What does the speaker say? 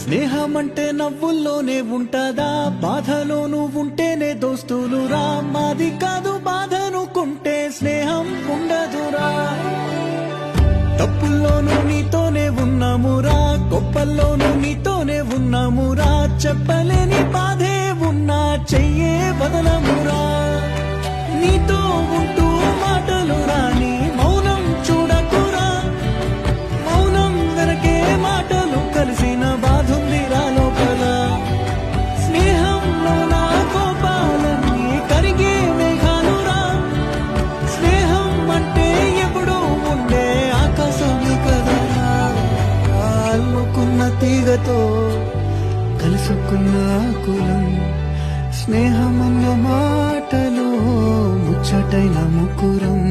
స్నేహమంటే నవ్వుల్లోనే ఉంటదా, బాధలో నువ్వుంటేనే దోస్తులురా. మాది కాదు బాధనుకుంటే స్నేహం ఉండదురా. తప్పుల్లోనూ నీతోనే ఉన్నామురా, గొప్పల్లోనూ నీతోనే ఉన్నామురా. చెప్పలేని బాధే ఉన్నా చెయ్యే బదలమురా. నీతో ఉంటూ మాటలు రాని మౌనం చూడకురా. మౌనం వెనకే మాటలు కలిసిన బాధుందిరా లోపల. స్నేహంలో నా కోపాలన్నీ కరిగే మేఘాలురా. స్నేహం అంటే ఎప్పుడూ ఉండే ఆకాశమే కదరా. అల్లుకున్న తీగతో కలుసుకున్న కులం. స్నేహమన్న మాటలో ముచ్చటైన ముకురం.